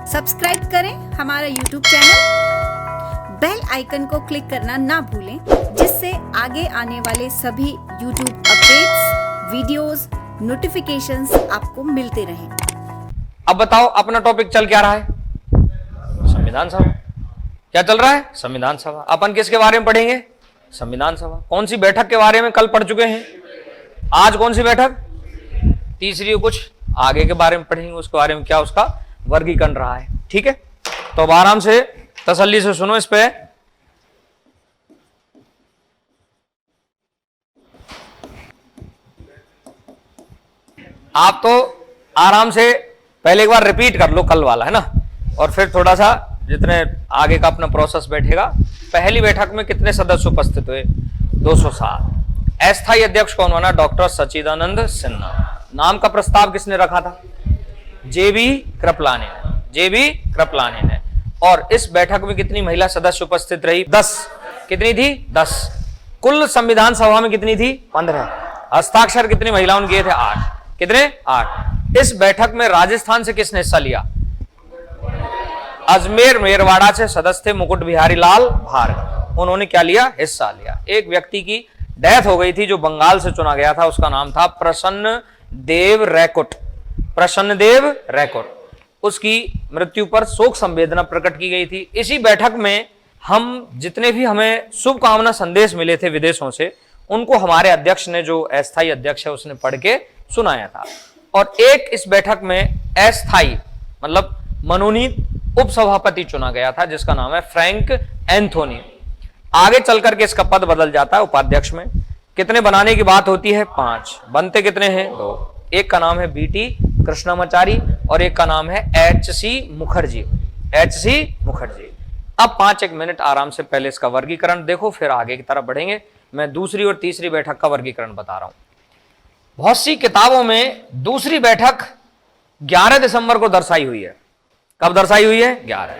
Subscribe करें हमारा YouTube channel, bell icon को क्लिक करना ना भूलें, जिससे आगे आने वाले सभी यूट्यूब अपडेट्स, वीडियोस, नोटिफिकेशंस आपको मिलते रहें। अब बताओ अपना टॉपिक चल क्या रहा है? संविधान सभा। क्या चल रहा है? संविधान सभा। अपन किसके बारे में पढ़ेंगे? संविधान सभा। कौन सी बैठक के बारे में कल पढ़ चुके हैं? आज कौन सी बैठक? तीसरी। कुछ आगे के बारे में पढ़ेंगे, उसके बारे में क्या उसका वर्गीकरण रहा है। ठीक है, तो अब आराम से तसल्ली से सुनो इस पे। आप तो आराम से पहले एक बार रिपीट कर लो कल वाला, है ना, और फिर थोड़ा सा जितने आगे का अपना प्रोसेस बैठेगा। पहली बैठक में कितने सदस्य उपस्थित हुए? 207। अस्थायी अध्यक्ष कौन बना? डॉक्टर सच्चिदानंद सिन्हा। नाम का प्रस्ताव किसने रखा था? जेबी कृपलानी ने। जेबी कृपलानी ने। और इस बैठक में कितनी महिला सदस्य उपस्थित रही? 10। कितनी थी? 10। कुल संविधान सभा में कितनी थी? 15। हस्ताक्षर कितनी महिलाओं ने किए थे? 8। कितने? 8। इस बैठक में राजस्थान से किसने हिस्सा लिया? अजमेर मेरवाड़ा से सदस्य थे मुकुट बिहारी लाल भार्गव। उन्होंने क्या लिया? हिस्सा लिया। एक व्यक्ति की डेथ हो गई थी जो बंगाल से चुना गया था, उसका नाम था प्रसन्न देव रैकोट। प्रसन्न देव रैकोट। उसकी मृत्यु पर शोक संवेदना प्रकट की गई थी। इसी बैठक में हम जितने भी हमें शुभकामना संदेश मिले थे विदेशों से, उनको हमारे अध्यक्ष ने, जो अस्थायी अध्यक्ष है, उसने पढ़ के सुनाया था। और एक इस बैठक में अस्थायी मतलब मनोनीत उपसभापति चुना गया था, जिसका नाम है फ्रैंक एंथोनी। आगे चलकर के इसका पद बदल जाता है उपाध्यक्ष में। कितने बनाने की बात होती है? 5। बनते कितने हैं? 2। एक का नाम है बीटी कृष्णामाचारी और एक का नाम है एच.सी. मुखर्जी। एच.सी. मुखर्जी। अब 1 मिनट आराम से पहले इसका वर्गीकरण देखो, फिर आगे की तरफ बढ़ेंगे। मैं दूसरी और तीसरी बैठक का वर्गीकरण बता रहा हूं। बहुत सी किताबों में दूसरी बैठक 11 दिसंबर को दर्शाई हुई है। कब दर्शाई हुई है? 11।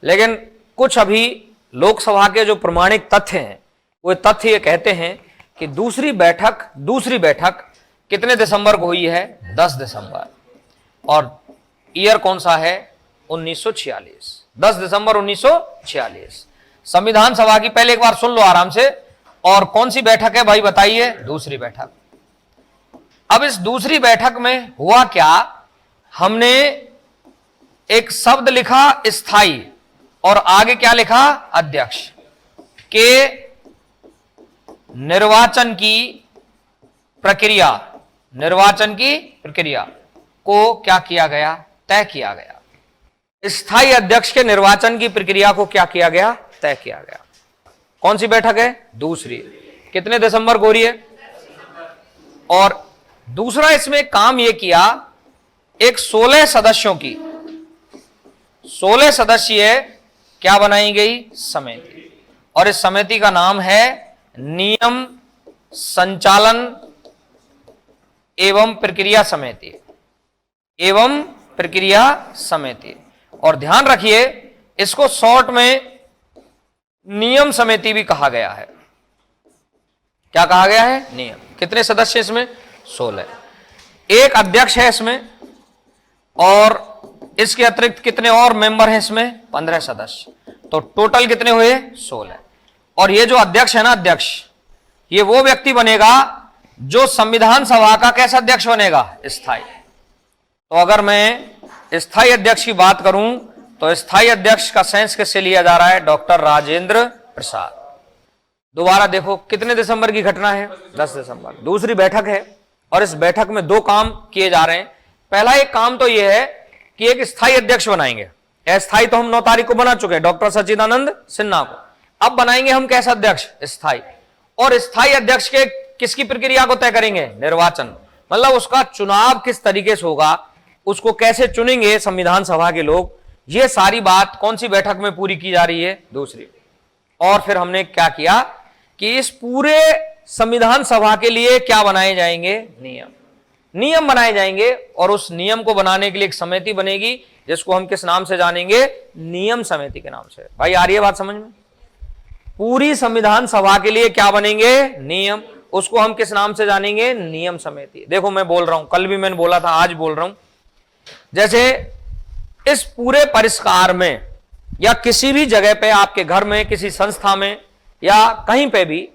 लेकिन कुछ अभी लोकसभा के जो प्रमाणिक तथ्य हैं, वो तथ्य ये कहते हैं कि दूसरी बैठक कितने दिसंबर को हुई है? 10 दिसंबर। और ईयर कौन सा है? 1946। 10 दिसंबर 1946 संविधान सभा की। पहले एक बार सुन लो आराम से। और कौन सी बैठक है भाई बताइए? दूसरी बैठक। अब इस दूसरी बैठक में हुआ क्या? हमने एक शब्द लिखा स्थायी और आगे क्या लिखा? अध्यक्ष के निर्वाचन की प्रक्रिया को क्या किया गया? तय किया गया। स्थायी अध्यक्ष के निर्वाचन की प्रक्रिया को क्या किया गया? तय किया गया। कौन सी बैठक है? दूसरी। कितने दिसंबर को हो रही है? और दूसरा इसमें काम यह किया, एक 16 सदस्यों की 16 सदस्यीय क्या बनाई गई? समिति। और इस समिति का नाम है नियम संचालन एवं प्रक्रिया समिति। एवं प्रक्रिया समिति। और ध्यान रखिए, इसको शॉर्ट में नियम समिति भी कहा गया है। क्या कहा गया है? नियम। कितने सदस्य इसमें? 16। एक अध्यक्ष है इसमें, और इसके अतिरिक्त कितने और मेंबर हैं इसमें? 15 सदस्य। तो टोटल कितने हुए? 16। और ये जो अध्यक्ष है ना, अध्यक्ष, ये वो व्यक्ति बनेगा जो संविधान सभा का कैसा अध्यक्ष बनेगा? स्थायी। तो अगर मैं स्थायी अध्यक्ष की बात करूं तो स्थायी अध्यक्ष का सेंस किससे लिया जा रहा है? डॉक्टर राजेंद्र प्रसाद। दोबारा देखो, कितने दिसंबर की घटना है? 10 दिसंबर। दूसरी बैठक है और इस बैठक में 2 काम किए जा रहे हैं। पहला एक काम तो यह है कि एक स्थायी अध्यक्ष बनाएंगे। अस्थायी तो हम 9 तारीख को बना चुके हैं, डॉक्टर सच्चिदानंद सिन्हा को। अब बनाएंगे हम कैसा अध्यक्ष? स्थायी। और स्थायी अध्यक्ष के किसकी प्रक्रिया को तय करेंगे? निर्वाचन। मतलब उसका चुनाव किस तरीके से होगा, उसको कैसे चुनेंगे संविधान सभा के लोग, ये सारी बात कौन सी बैठक में पूरी की जा रही है? दूसरी। और फिर हमने क्या किया कि इस पूरे संविधान सभा के लिए क्या बनाए जाएंगे? नियम बनाए जाएंगे। और उस नियम को बनाने के लिए एक समिति बनेगी, जिसको हम किस नाम से जानेंगे? नियम समिति के नाम से। भाई आ रही है बात समझ में? पूरी संविधान सभा के लिए क्या बनेंगे? नियम। उसको हम किस नाम से जानेंगे? नियम समिति। देखो मैं बोल रहा हूं, कल भी मैंने बोला था, आज बोल रहा हूं। जैसे इस पूरे परिष्कार में या किसी भी जगह पे, आपके घर में, किसी संस्था में या कहीं पे भी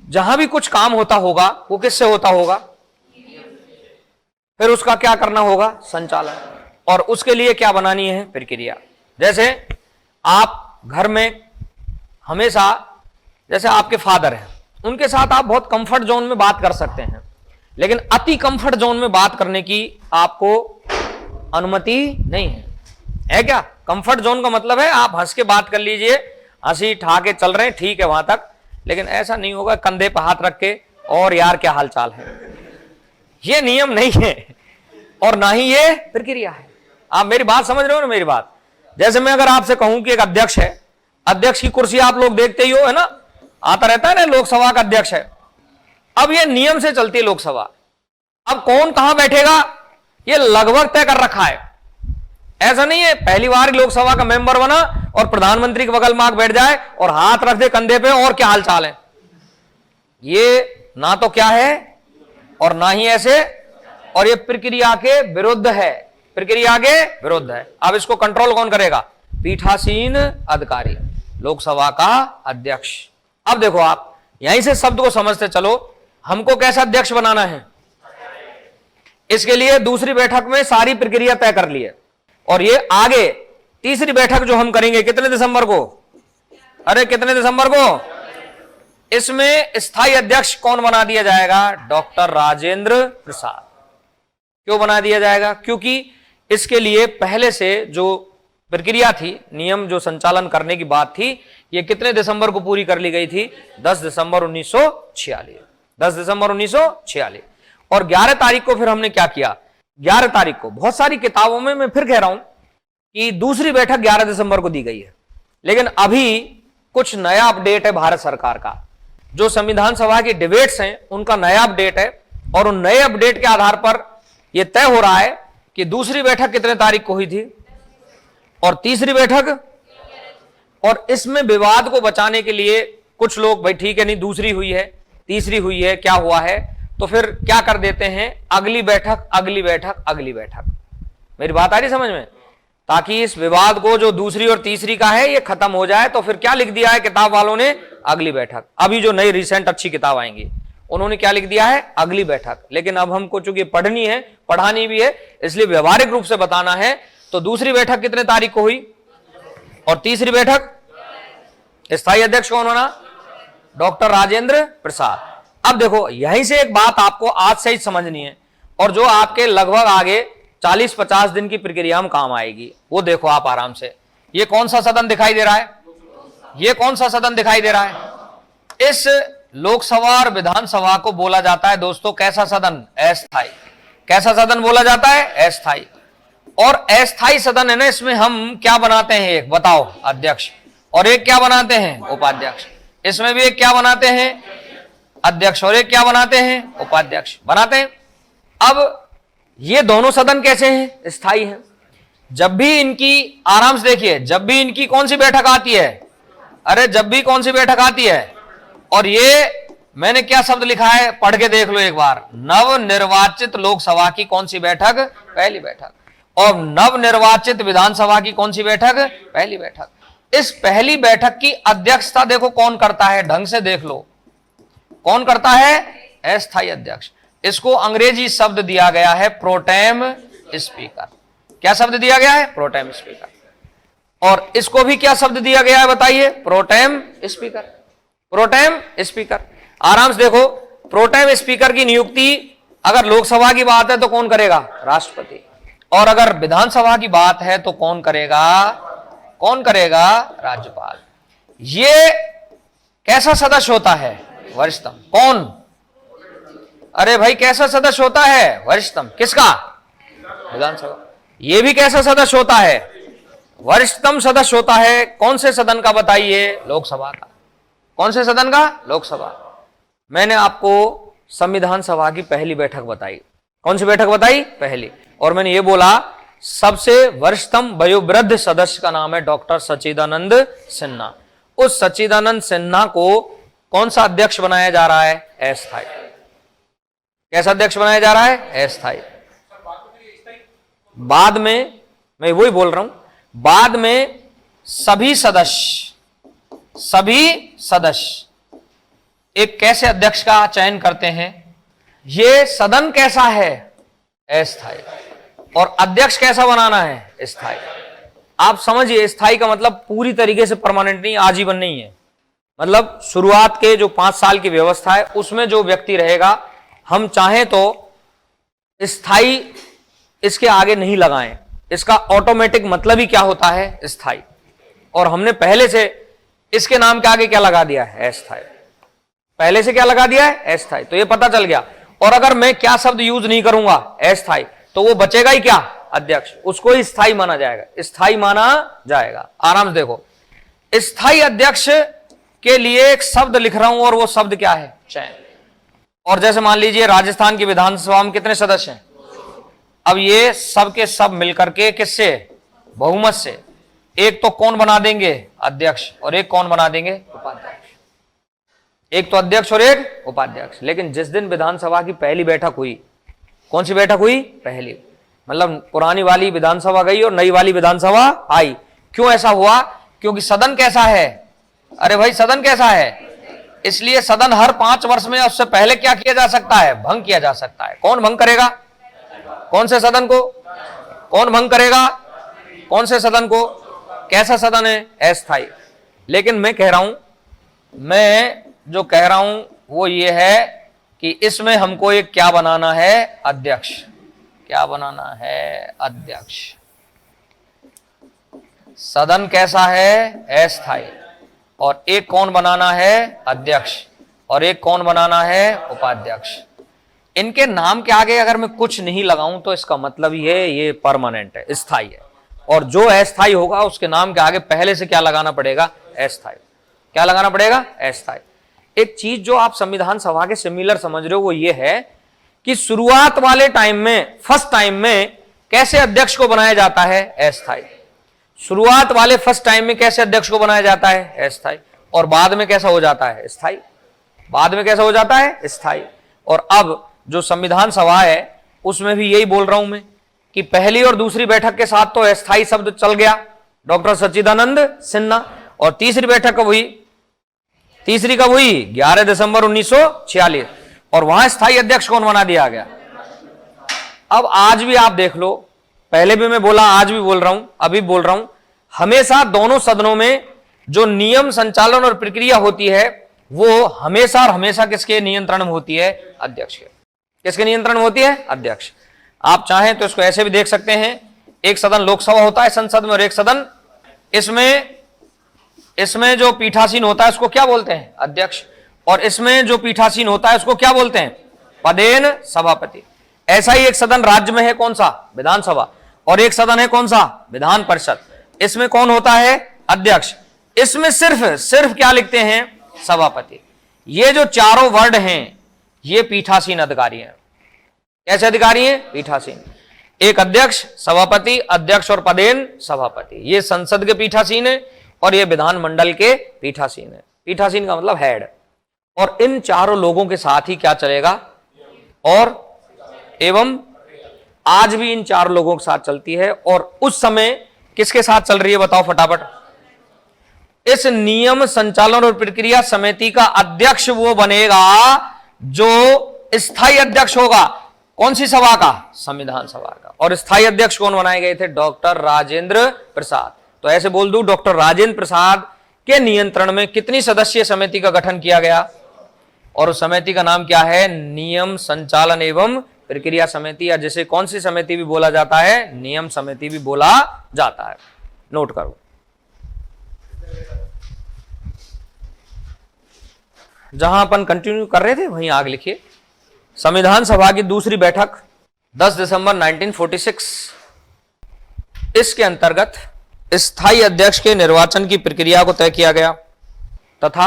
जहां भी कुछ काम होता होगा वो किससे होता होगा? फिर उसका क्या करना होगा? संचालन। और उसके लिए क्या बनानी है? प्रक्रिया। जैसे आप घर में हमेशा, जैसे आपके फादर हैं, उनके साथ आप बहुत कंफर्ट जोन में बात कर सकते हैं, लेकिन अति कंफर्ट जोन में बात करने की आपको अनुमति नहीं है क्या? कंफर्ट जोन का मतलब है आप हंस के बात कर लीजिए, हंसी ठा के चल रहे हैं, ठीक है वहां तक, लेकिन ऐसा नहीं होगा कंधे पर हाथ रख के और यार क्या हालचाल है। ये नियम नहीं है और ना ही ये प्रक्रिया है। आप मेरी बात समझ रहे हो ना? मेरी बात, जैसे मैं अगर आपसे कहूं कि एक अध्यक्ष है, अध्यक्ष की कुर्सी आप लोग देखते ही हो, है ना, आता रहता है ना, लोकसभा का अध्यक्ष है। अब ये नियम से चलती है लोकसभा। अब कौन कहां बैठेगा ये लगभग तय कर रखा है। ऐसा नहीं है पहली बार लोकसभा का मेंबर बना और प्रधानमंत्री के बगल में आके बैठ जाए और हाथ रख दे कंधे पे और क्या हालचाल है। ये ना तो क्या है और ना ही ऐसे, और ये प्रक्रिया के विरुद्ध है, प्रक्रिया के विरुद्ध है। अब इसको कंट्रोल कौन करेगा? पीठासीन अधिकारी, लोकसभा का अध्यक्ष। अब देखो आप यहीं से शब्द को समझते चलो, हमको कैसा अध्यक्ष बनाना है। इसके लिए दूसरी बैठक में सारी प्रक्रिया तय कर ली है और ये आगे तीसरी बैठक जो हम करेंगे कितने दिसंबर को? अरे कितने दिसंबर को? इसमें स्थायी अध्यक्ष कौन बना दिया जाएगा? डॉक्टर राजेंद्र प्रसाद। क्यों बना दिया जाएगा? क्योंकि इसके लिए पहले से जो प्रक्रिया थी, नियम जो संचालन करने की बात थी, ये कितने दिसंबर को पूरी कर ली गई थी? 10 दिसंबर 1946। 10 दिसंबर 1946। और 11 तारीख को फिर हमने क्या किया? 11 तारीख को बहुत सारी किताबों में, मैं फिर कह रहा हूं कि दूसरी बैठक 11 दिसंबर को दी गई है, लेकिन अभी कुछ नया अपडेट है भारत सरकार का। जो संविधान सभा की डिबेट्स हैं उनका नया अपडेट है और उन नए अपडेट के आधार पर यह तय हो रहा है कि दूसरी बैठक कितने तारीख को हुई थी और तीसरी बैठक। और इसमें विवाद को बचाने के लिए कुछ लोग, भाई ठीक है नहीं दूसरी हुई है तीसरी हुई है, क्या हुआ है, तो फिर क्या कर देते हैं? अगली बैठक, अगली बैठक, अगली बैठक। मेरी बात आ रही समझ में? ताकि इस विवाद को जो दूसरी और तीसरी का है ये खत्म हो जाए। तो फिर क्या लिख दिया है किताब वालों ने? अगली बैठक। अभी जो नई रिसेंट अच्छी किताब आएंगी उन्होंने क्या लिख दिया है? अगली बैठक। लेकिन अब हमको चूंकि पढ़नी है, पढ़ानी भी है, इसलिए व्यवहारिक रूप से बताना है। तो दूसरी बैठक कितने तारीख को हुई और तीसरी बैठक स्थायी अध्यक्ष कौन बना? डॉक्टर राजेंद्र प्रसाद। अब देखो यहीं से एक बात आपको आज से ही समझनी है और जो आपके लगभग आगे 40-50 दिन की प्रक्रिया में काम आएगी। वो देखो आप आराम से, ये कौन सा सदन दिखाई दे रहा है? ये कौन सा सदन दिखाई दे रहा है? इस लोकसभा और विधानसभा को बोला जाता है दोस्तों कैसा सदन? अस्थायी। कैसा सदन बोला जाता है? अस्थायी। और अस्थायी सदन है ना, इसमें हम क्या बनाते हैं? एक बताओ, अध्यक्ष, और एक क्या बनाते हैं? उपाध्यक्ष। इसमें भी एक क्या बनाते हैं? अध्यक्ष, और एक क्या बनाते हैं? उपाध्यक्ष बनाते हैं। अब ये दोनों सदन कैसे हैं? स्थायी हैं। जब भी इनकी, आराम से देखिए, जब भी इनकी कौन सी बैठक आती है? अरे जब भी कौन सी बैठक आती है, और ये मैंने क्या शब्द लिखा है पढ़ के देख लो एक बार। नव निर्वाचित लोकसभा की कौन सी बैठक? पहली बैठक। और नव निर्वाचित विधानसभा की कौन सी बैठक? पहली बैठक। इस पहली बैठक की अध्यक्षता देखो कौन करता है, ढंग से देख लो कौन करता है? अस्थायी अध्यक्ष। इसको अंग्रेजी शब्द दिया गया है प्रोटेम स्पीकर। क्या शब्द दिया गया है? Protem speaker. और इसको भी क्या शब्द दिया गया है बताइए? Protem speaker. Protem speaker. आराम से देखो, प्रोटेम स्पीकर की नियुक्ति अगर लोकसभा की बात है तो कौन करेगा? राष्ट्रपति। और अगर विधानसभा की बात है तो कौन करेगा? कौन करेगा? राज्यपाल। ये कैसा सदस्य होता है? वरिष्ठतम। कौन? अरे भाई कैसा सदस्य होता है? वरिष्ठतम। किसका? विधानसभा। ये भी कैसा सदस्य होता है? वरिष्ठतम सदस्य होता है। कौन से सदन का बताइए? लोकसभा का। कौन से सदन का? लोकसभा। मैंने आपको संविधान सभा की पहली बैठक बताई। कौन सी बैठक बताई? पहली। और मैंने ये बोला सबसे वरिष्ठतम वयोवृद्ध सदस्य का नाम है डॉक्टर सच्चिदानंद सिन्हा। उस सच्चिदानंद सिन्हा को कौन सा अध्यक्ष बनाया जा रहा है? अस्थायी। कैसा अध्यक्ष बनाया जा रहा है? अस्थायी। बाद में मैं वही बोल रहा हूं, बाद में सभी सदस्य एक कैसे अध्यक्ष का चयन करते हैं, ये सदन कैसा है, अस्थायी, और अध्यक्ष कैसा बनाना है, स्थायी। आप समझिए, स्थायी का मतलब पूरी तरीके से परमानेंट नहीं, आजीवन नहीं है। मतलब शुरुआत के जो 5 साल की व्यवस्था है उसमें जो व्यक्ति रहेगा, हम चाहें तो स्थायी इसके आगे नहीं लगाएं। इसका ऑटोमेटिक मतलब ही क्या होता है, स्थायी, और हमने पहले से इसके नाम के आगे क्या लगा दिया है, अस्थायी। पहले से क्या लगा दिया है, अस्थायी, तो ये पता चल गया। और अगर मैं क्या शब्द यूज नहीं करूंगा, अस्थायी, तो वो बचेगा ही क्या, अध्यक्ष, उसको ही स्थायी माना जाएगा, स्थायी माना जाएगा। आराम से देखो, स्थायी अध्यक्ष के लिए एक शब्द लिख रहा हूं और वो शब्द क्या है, चयन। और जैसे मान लीजिए राजस्थान की विधानसभा में कितने सदस्य हैं, अब ये सब के सब मिलकर के किससे, बहुमत से एक तो कौन बना देंगे, अध्यक्ष, और एक कौन बना देंगे, उपाध्यक्ष। एक तो अध्यक्ष और एक उपाध्यक्ष। लेकिन जिस दिन विधानसभा की पहली बैठक हुई, कौन सी बैठक हुई, पहली, मतलब पुरानी वाली विधानसभा गई और नई वाली विधानसभा आई। क्यों ऐसा हुआ, क्योंकि सदन कैसा है, अरे भाई सदन कैसा है, इसलिए सदन हर 5 वर्ष में उससे पहले क्या किया जा सकता है, भंग किया जा सकता है। कौन भंग करेगा, कौन से सदन को, कौन भंग करेगा, कौन से सदन को, कैसा सदन है, अस्थायी। लेकिन मैं जो कह रहा हूं वो ये है कि इसमें हमको एक क्या बनाना है, अध्यक्ष। क्या बनाना है, अध्यक्ष। सदन कैसा है, अस्थायी, और एक कौन बनाना है, अध्यक्ष, और एक कौन बनाना है, उपाध्यक्ष। इनके नाम के आगे अगर मैं कुछ नहीं लगाऊं तो इसका मतलब ये परमानेंट है, स्थायी है। और जो अस्थायी होगा उसके नाम के आगे पहले से क्या लगाना पड़ेगा, अस्थायी। क्या लगाना पड़ेगा, अस्थायी। एक चीज जो आप संविधान सभा के सिमिलर समझ रहे हो वो ये है कि शुरुआत वाले टाइम में, फर्स्ट टाइम में कैसे अध्यक्ष को बनाया जाता है, अस्थायी। शुरुआत वाले फर्स्ट टाइम में कैसे अध्यक्ष को बनाया जाता है, अस्थायी, और बाद में कैसा हो जाता है, स्थायी। बाद में कैसा हो जाता है, स्थायी। और अब जो संविधान सभा है उसमें भी यही बोल रहा हूं मैं कि पहली और दूसरी बैठक के साथ तो अस्थायी शब्द चल गया, डॉक्टर सच्चिदानंद सिन्हा, और तीसरी बैठक कब हुई, तीसरी कब हुई, 11 दिसंबर 1946, और वहां स्थायी अध्यक्ष कौन बना दिया गया। अब आज भी आप देख लो, पहले भी मैं बोला, आज भी बोल रहा हूं, अभी बोल रहा हूं, हमेशा दोनों सदनों में जो नियम संचालन और प्रक्रिया होती है वो हमेशा और हमेशा किसके नियंत्रण में होती है, अध्यक्ष के। किसके नियंत्रण में होती है, अध्यक्ष। आप चाहें तो इसको ऐसे भी देख सकते हैं, एक सदन लोकसभा होता है संसद में, और एक सदन इसमें जो पीठासीन होता है उसको क्या बोलते हैं, अध्यक्ष, और इसमें जो पीठासीन होता है उसको क्या बोलते हैं, पदेन सभापति। ऐसा ही एक सदन राज्य में है, कौन सा, विधानसभा, और एक सदन है कौन सा, विधान परिषद। इसमें कौन होता है, अध्यक्ष। इसमें सिर्फ क्या लिखते हैं, सभापति। ये जो चारों वर्ड हैं ये पीठासीन अधिकारी हैं। कैसे अधिकारी हैं, पीठासीन। एक अध्यक्ष, सभापति, अध्यक्ष और पदेन सभापति, ये संसद के पीठासीन है, और ये विधानमंडल के पीठासीन है। पीठासीन का मतलब हेड। और इन चारों लोगों के साथ ही क्या चलेगा, और एवं आज भी इन चार लोगों के साथ चलती है। और उस समय किसके साथ चल रही है, बताओ फटाफट। इस नियम संचालन और प्रक्रिया समिति का अध्यक्ष वो बनेगा जो स्थायी अध्यक्ष होगा। कौन सी सभा का, संविधान सभा का। और स्थायी अध्यक्ष कौन बनाए गए थे, डॉक्टर राजेंद्र प्रसाद। तो ऐसे बोल दूं, डॉक्टर राजेंद्र प्रसाद के नियंत्रण में कितनी सदस्यीय समिति का गठन किया गया, और उस समिति का नाम क्या है, नियम संचालन एवं प्रक्रिया समिति, या जिसे कौन सी समिति भी बोला जाता है, नियम समिति भी बोला जाता है। नोट करो। जहां अपन कंटिन्यू कर रहे थे वहीं आगे लिखिए। संविधान सभा की दूसरी बैठक 10 दिसंबर 1946। इसके अंतर्गत स्थायी अध्यक्ष के निर्वाचन की प्रक्रिया को तय किया गया तथा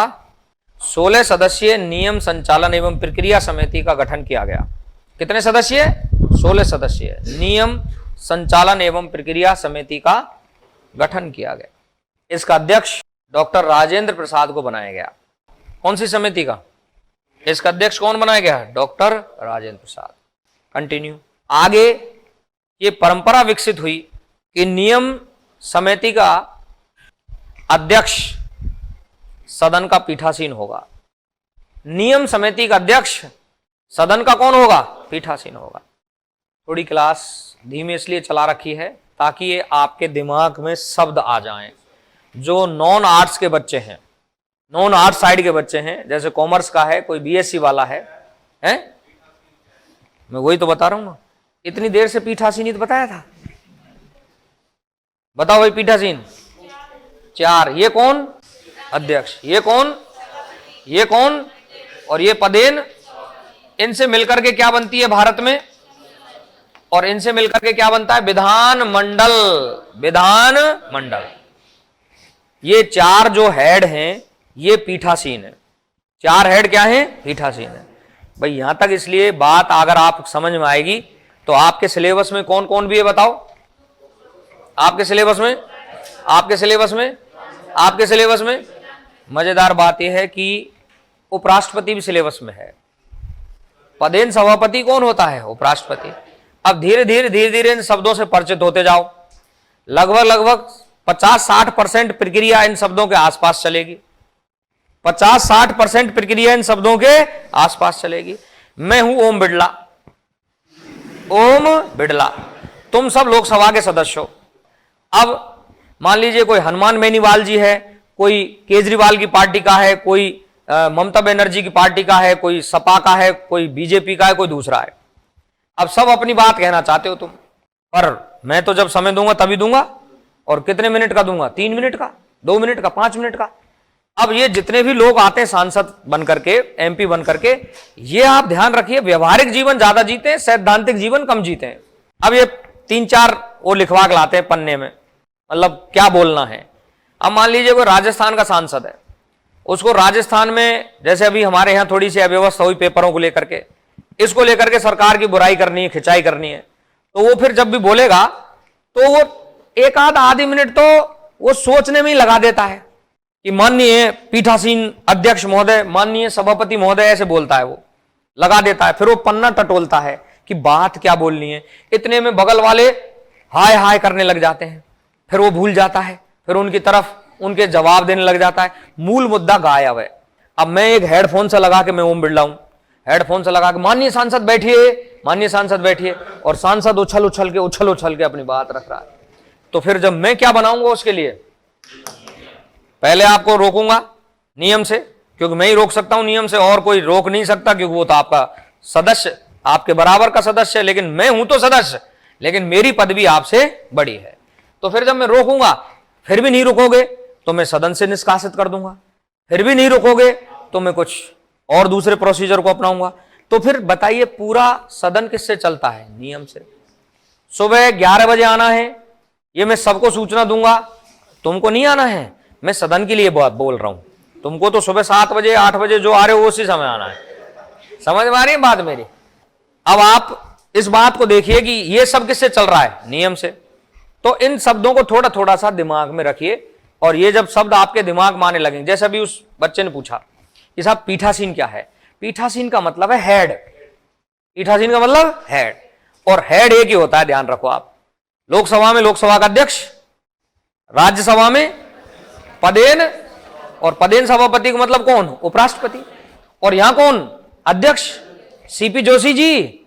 16 सदस्यीय नियम संचालन एवं प्रक्रिया समिति का गठन किया गया। कितने सदस्य, 16 सदस्यीय नियम संचालन एवं प्रक्रिया समिति का गठन किया गया। इसका अध्यक्ष डॉक्टर राजेंद्र प्रसाद को बनाया गया। कौन सी समिति का, इसका अध्यक्ष कौन बनाया गया, डॉक्टर राजेंद्र प्रसाद। कंटिन्यू। आगे ये परंपरा विकसित हुई कि नियम समिति का अध्यक्ष सदन का पीठासीन होगा। नियम समिति का अध्यक्ष सदन का कौन होगा? पीठासीन होगा। थोड़ी क्लास धीमे इसलिए चला रखी है ताकि ये आपके दिमाग में शब्द आ जाएं। जो नॉन आर्ट्स के बच्चे हैं, नॉन आर्ट्स साइड के बच्चे हैं, जैसे कॉमर्स का है, कोई बीएससी वाला है, मैं वही तो बता रहा हूं ना। इतनी देर से पीठासीन ही तो बताया था। बताओ भाई, पीठासीन 4। ये कौन? अध्यक्ष। ये कौन? ये कौन? और ये पदेन। इनसे मिलकर के क्या बनती है भारत में? और इनसे मिलकर के क्या बनता है? विधान मंडल। विधान मंडल। ये 4 जो हेड हैं ये पीठासीन है। 4 हेड क्या हैं? पीठासीन है। भाई यहां तक इसलिए बात अगर आप समझ में आएगी तो आपके सिलेबस में कौन कौन भी है बताओ? आपके सिलेबस में, आपके सिलेबस में, आपके सिलेबस में मजेदार बात यह है कि उपराष्ट्रपति भी सिलेबस में है। पदेन सभापति कौन होता है? उपराष्ट्रपति। अब धीरे धीरे इन शब्दों से परिचित होते जाओ। लगभग 50-60% प्रक्रिया इन शब्दों के आसपास चलेगी। 50-60% प्रक्रिया इन शब्दों के आसपास चलेगी। मैं हूं ओम बिड़ला। ओम बिड़ला। तुम सब लोकसभा के सदस्य हो। अब मान लीजिए कोई हनुमान बेनीवाल जी है, कोई केजरीवाल की पार्टी का है, कोई ममता बनर्जी की पार्टी का है, कोई सपा का है, कोई बीजेपी का है, कोई दूसरा है। अब सब अपनी बात कहना चाहते हो तुम, पर मैं तो जब समय दूंगा तभी दूंगा। और कितने मिनट का दूंगा? 3 मिनट का, 2 मिनट का, 5 मिनट का। अब ये जितने भी लोग आते हैं सांसद बनकर के, एमपी बनकर के, ये आप ध्यान रखिए, व्यवहारिक जीवन ज्यादा जीते हैं, सैद्धांतिक जीवन कम जीते हैं। अब ये 3-4 वो लिखवा के लाते हैं पन्ने में, मतलब क्या बोलना है। अब मान लीजिए कोई राजस्थान का सांसद है, उसको राजस्थान में जैसे अभी हमारे यहां थोड़ी सी अव्यवस्था हुई पेपरों को लेकर के, इसको लेकर के सरकार की बुराई करनी है, खिंचाई करनी है, तो वो फिर जब भी बोलेगा तो वो एक आधी मिनट तो वो सोचने में ही लगा देता है कि माननीय पीठासीन अध्यक्ष महोदय, माननीय सभापति महोदय, ऐसे बोलता है, वो लगा देता है। फिर वो पन्ना टटोलता है कि बात क्या बोलनी है। इतने में बगल वाले हाय हाय करने लग जाते हैं, फिर वो भूल जाता है, फिर उनकी तरफ उनके जवाब देने लग जाता है, मूल मुद्दा गायब है। अब मैं एक हेडफोन से लगा के, मैं ओम बिड़ला हूं, हेडफोन से लगा के माननीय सांसद बैठिए, माननीय सांसद बैठिए, और सांसद उछल उछल के अपनी बात रख रहा है। तो फिर जब मैं क्या बनाऊंगा उसके लिए? पहले आपको रोकूंगा नियम से, क्योंकि मैं ही रोक सकता हूं नियम से, और कोई रोक नहीं सकता, क्योंकि वो तो आपका सदस्य, आपके बराबर का सदस्य है। लेकिन मैं हूं तो सदस्य, लेकिन मेरी पदवी आपसे बड़ी है। तो फिर जब मैं रोकूंगा, फिर भी नहीं रुकोगे तो मैं सदन से निष्कासित कर दूंगा, फिर भी नहीं रुकोगे तो मैं कुछ और दूसरे प्रोसीजर को अपनाऊंगा। तो फिर बताइए, पूरा सदन किससे चलता है? नियम से। सुबह 11 बजे आना है, ये मैं सबको सूचना दूंगा, तुमको नहीं आना है, मैं सदन के लिए बोल रहा हूं। तुमको तो सुबह 7 बजे 8 बजे जो आ रहे हो उसी समय आना है। समझ में आ रही है बात मेरी? अब आप इस बात को देखिए कि ये सब किससे चल रहा है? नियम से। तो इन शब्दों को थोड़ा थोड़ा सा दिमाग में रखिए, और ये जब शब्द आपके दिमाग में आने लगेंगे, जैसे अभी उस बच्चे ने पूछा कि साहब पीठासीन क्या है? पीठासीन का मतलब है हेड। पीठासीन का मतलब हेड, और हेड एक ही होता है, ध्यान रखो आप। लोकसभा में लोकसभा का अध्यक्ष, राज्यसभा में पदेन, और पदेन सभापति का मतलब कौन? उपराष्ट्रपति। और यहां कौन? अध्यक्ष सीपी जोशी जी,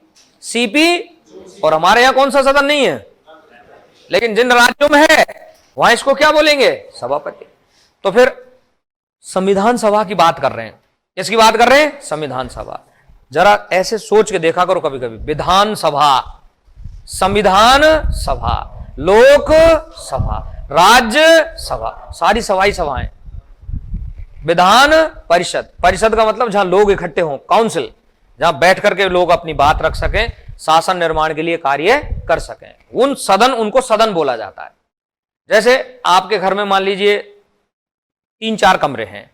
सीपी। और हमारे यहां कौन सा सदन नहीं है, लेकिन जिन राज्यों में है वहां इसको क्या बोलेंगे? सभापति। तो फिर संविधान सभा की बात कर रहे हैं। किसकी बात कर रहे हैं? संविधान सभा। जरा ऐसे सोच के देखा करो कभी कभी, विधान सभा, संविधान सभा, लोक सभा, राज्य सभा, सारी सभाई सभाएं। विधान परिषद, परिषद का मतलब जहां लोग इकट्ठे हों, काउंसिल, जहां बैठ करके लोग अपनी बात रख सकें, शासन निर्माण के लिए कार्य कर सकें, उन सदन, उनको सदन बोला जाता है। जैसे आपके घर में मान लीजिए 3-4 कमरे हैं,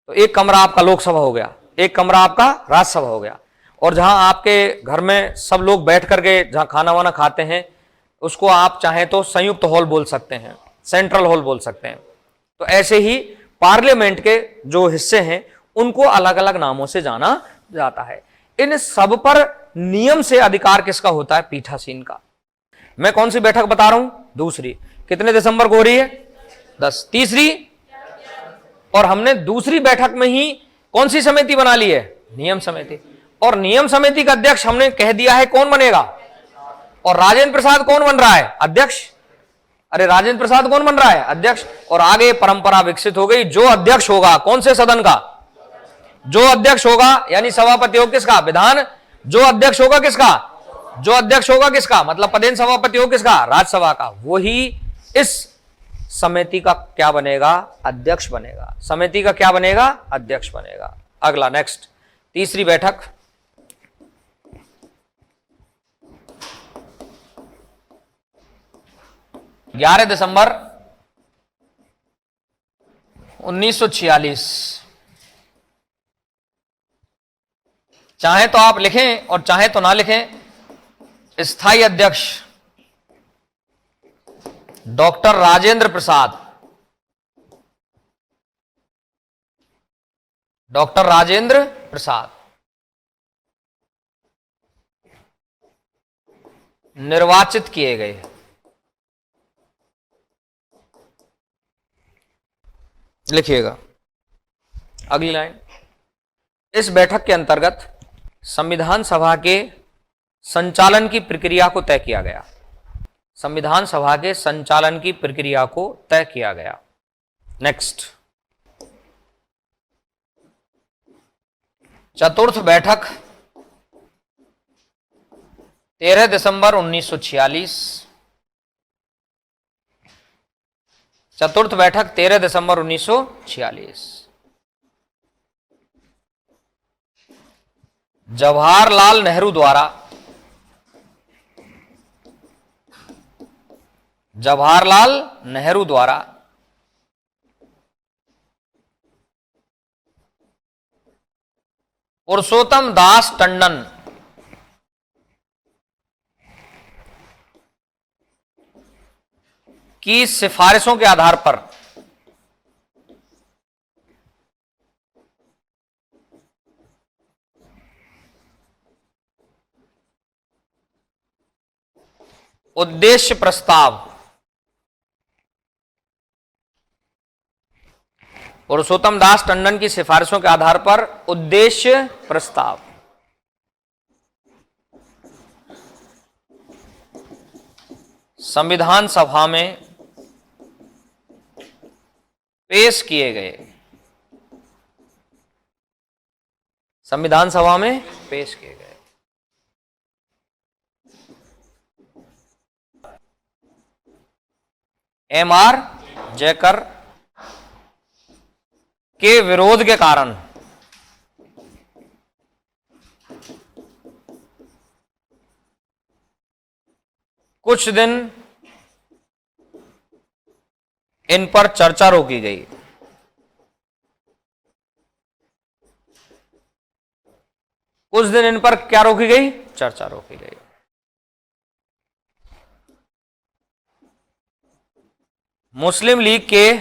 तो एक कमरा आपका लोकसभा हो गया, एक कमरा आपका राज्यसभा हो गया, और जहां आपके घर में सब लोग बैठ करके जहां खाना वाना खाते हैं उसको आप चाहें तो संयुक्त हॉल बोल सकते हैं, सेंट्रल हॉल बोल सकते हैं। तो ऐसे ही पार्लियामेंट के जो हिस्से हैं उनको अलग अलग नामों से जाना जाता है। इन सब पर नियम से अधिकार किसका होता है? पीठासीन का। मैं कौन सी बैठक बता रहा हूं? दूसरी। कितने दिसंबर को हो रही है? 10। तीसरी, और हमने दूसरी बैठक में ही कौन सी समिति बना ली है? नियम समिति। और नियम समिति का अध्यक्ष हमने कह दिया है कौन बनेगा, और राजेंद्र प्रसाद कौन बन रहा है? अध्यक्ष। अरे राजेंद्र प्रसाद कौन बन रहा है? अध्यक्ष। और आगे परंपरा विकसित हो गई, जो अध्यक्ष होगा कौन से सदन का? जो अध्यक्ष होगा यानी सभापति हो किसका? विधान। जो अध्यक्ष होगा किसका? जो अध्यक्ष होगा किसका मतलब पदेन सभापति हो किसका? राज्यसभा का। वही इस समिति का क्या बनेगा? अध्यक्ष बनेगा। समिति का क्या बनेगा? अध्यक्ष बनेगा। अगला, नेक्स्ट, तीसरी बैठक। ग्यारह दिसंबर 1946। चाहे तो आप लिखें और चाहे तो ना लिखें। स्थायी अध्यक्ष डॉक्टर राजेंद्र प्रसाद, डॉक्टर राजेंद्र प्रसाद निर्वाचित किए गए। लिखिएगा अगली लाइन। इस बैठक के अंतर्गत संविधान सभा के संचालन की प्रक्रिया को तय किया गया। संविधान सभा के संचालन की प्रक्रिया को तय किया गया। नेक्स्ट, चतुर्थ बैठक 13 दिसंबर 1946। चतुर्थ बैठक 13 दिसंबर 1946। जवाहरलाल नेहरू द्वारा पुरुषोत्तम दास टंडन की सिफारिशों के आधार पर उद्देश्य प्रस्ताव, पुरुषोत्तम दास टंडन की सिफारिशों के आधार पर उद्देश्य प्रस्ताव संविधान सभा में पेश किए गए। संविधान सभा में पेश किए गए। एम.आर. जयकर के विरोध के कारण कुछ दिन इन पर चर्चा रोकी गई। कुछ दिन इन पर क्या रोकी गई? चर्चा रोकी गई। मुस्लिम लीग के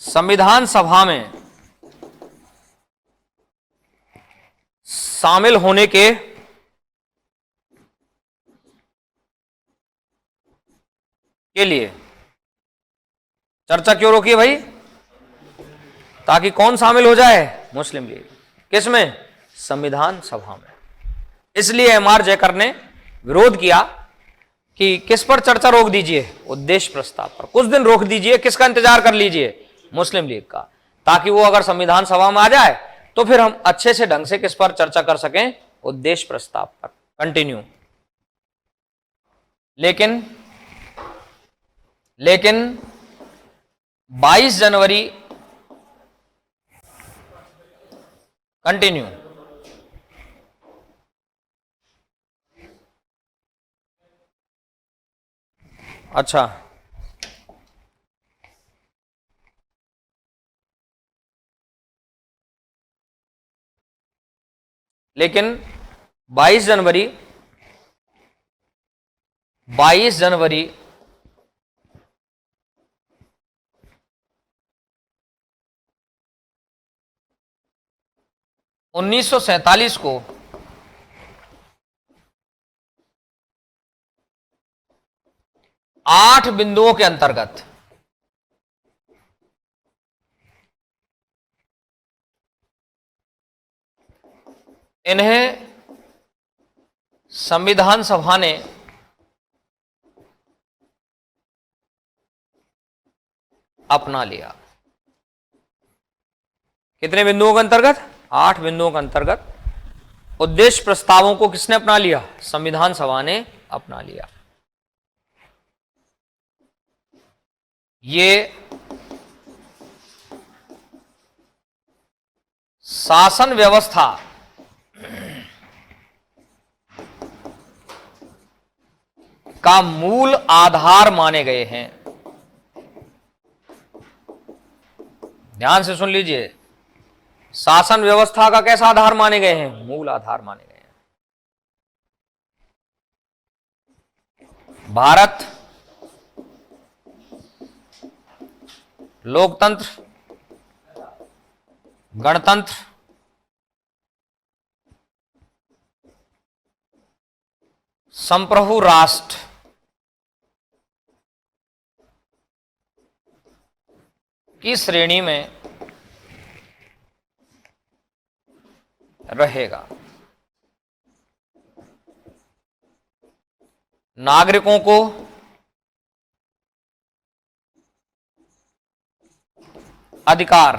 संविधान सभा में शामिल होने के लिए चर्चा क्यों रोकी है भाई? ताकि कौन शामिल हो जाए? मुस्लिम लीग। किसमें? संविधान सभा में। इसलिए एम.आर. जयकर ने विरोध किया कि किस पर चर्चा रोक दीजिए? उद्देश्य प्रस्ताव पर। कुछ दिन रोक दीजिए। किसका इंतजार कर लीजिए? मुस्लिम लीग का, ताकि वो अगर संविधान सभा में आ जाए तो फिर हम अच्छे से ढंग से किस पर चर्चा कर सकें? उद्देश्य प्रस्ताव पर। कंटिन्यू। लेकिन 22 जनवरी, कंटिन्यू, अच्छा, लेकिन 22 जनवरी 1947 को 8 बिंदुओं के अंतर्गत इन्हें संविधान सभा ने अपना लिया। कितने बिंदुओं के अंतर्गत? 8 बिंदुओं के अंतर्गत उद्देश्य प्रस्तावों को किसने अपना लिया? संविधान सभा ने अपना लिया। ये शासन व्यवस्था का मूल आधार माने गए हैं। ध्यान से सुन लीजिए, शासन व्यवस्था का कैसा आधार माने गए हैं? मूल आधार माने गए हैं। भारत लोकतंत्र, गणतंत्र, संप्रभु राष्ट्र की श्रेणी में रहेगा। नागरिकों को अधिकार,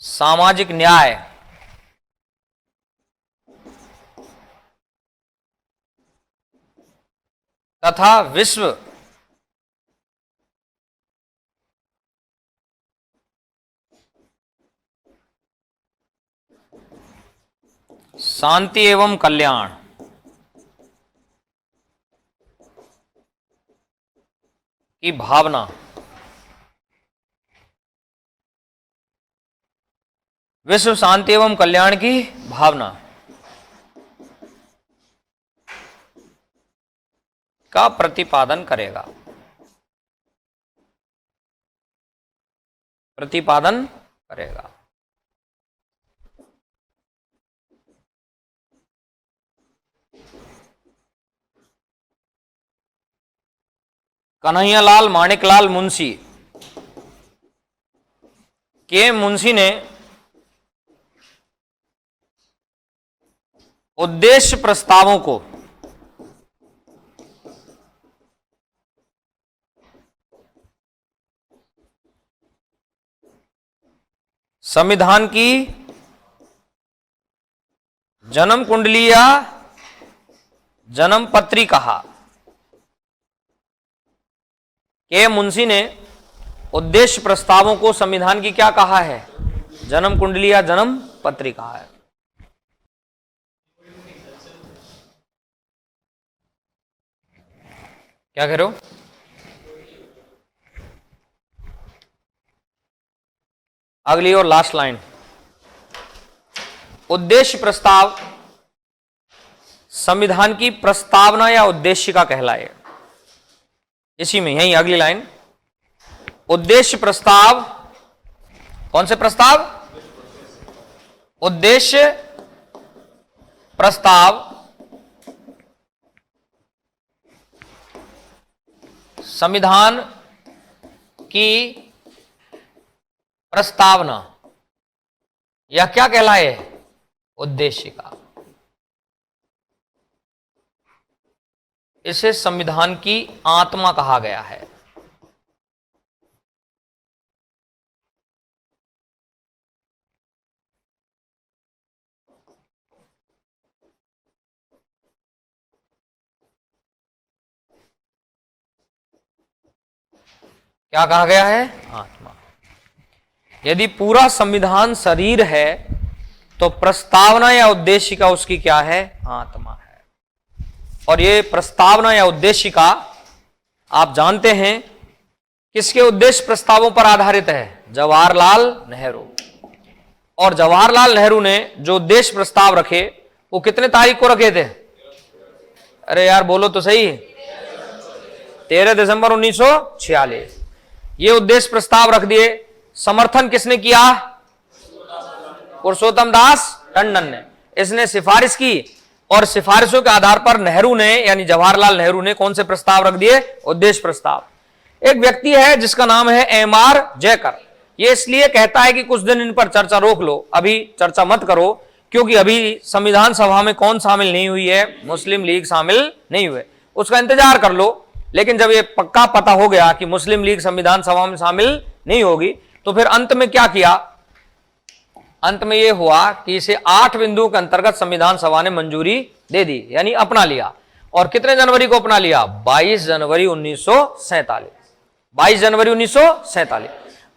सामाजिक न्याय, तथा विश्व शांति एवं कल्याण की भावना विश्व शांति एवं कल्याण की भावना का प्रतिपादन करेगा। प्रतिपादन करेगा। कन्हैयालाल माणिकलाल मुंशी के मुंशी ने उद्देश्य प्रस्तावों को संविधान की जन्म कुंडली या जन्म पत्री कहा। के मुंशी ने उद्देश्य प्रस्तावों को संविधान की क्या कहा है? जन्म कुंडली या जन्म पत्री कहा है। क्या कह रहे हो? अगली और लास्ट लाइन, उद्देश्य प्रस्ताव संविधान की प्रस्तावना या उद्देशिका कहलाए। इसी में यही अगली लाइन, उद्देश्य प्रस्ताव, कौन से प्रस्ताव? उद्देश्य प्रस्ताव संविधान की प्रस्तावना या क्या कहलाए? उद्देशिका। इसे संविधान की आत्मा कहा गया है। क्या कहा गया है? आत्मा। यदि पूरा संविधान शरीर है तो प्रस्तावना या उद्देशिका उसकी क्या है? आत्मा है। और ये प्रस्तावना या उद्देशिका आप जानते हैं किसके उद्देश्य प्रस्तावों पर आधारित है? जवाहरलाल नेहरू। और जवाहरलाल नेहरू ने जो उद्देश्य प्रस्ताव रखे वो कितने तारीख को रखे थे? अरे यार बोलो तो सही। 13 दिसंबर 1946 ये उद्देश्य प्रस्ताव रख दिए। समर्थन किसने किया? पुरुषोत्तम दास टंडन ने। इसने सिफारिश की और सिफारिशों के आधार पर नेहरू ने यानी जवाहरलाल नेहरू ने कौन से प्रस्ताव रख दिए? उद्देश्य प्रस्ताव। एक व्यक्ति है जिसका नाम है एम.आर. जयकर। ये इसलिए कहता है कि कुछ दिन इन पर चर्चा रोक लो, अभी चर्चा मत करो, क्योंकि अभी संविधान सभा में कौन शामिल नहीं हुई है? मुस्लिम लीग शामिल नहीं हुए, उसका इंतजार कर लो। लेकिन जब ये पक्का पता हो गया कि मुस्लिम लीग संविधान सभा में शामिल नहीं होगी, तो फिर अंत में क्या किया? अंत में यह हुआ कि इसे 8 बिंदुओं के अंतर्गत संविधान सभा ने मंजूरी दे दी, यानी अपना लिया। और कितने जनवरी को अपना लिया? 22 जनवरी 1947। 22 जनवरी 1947।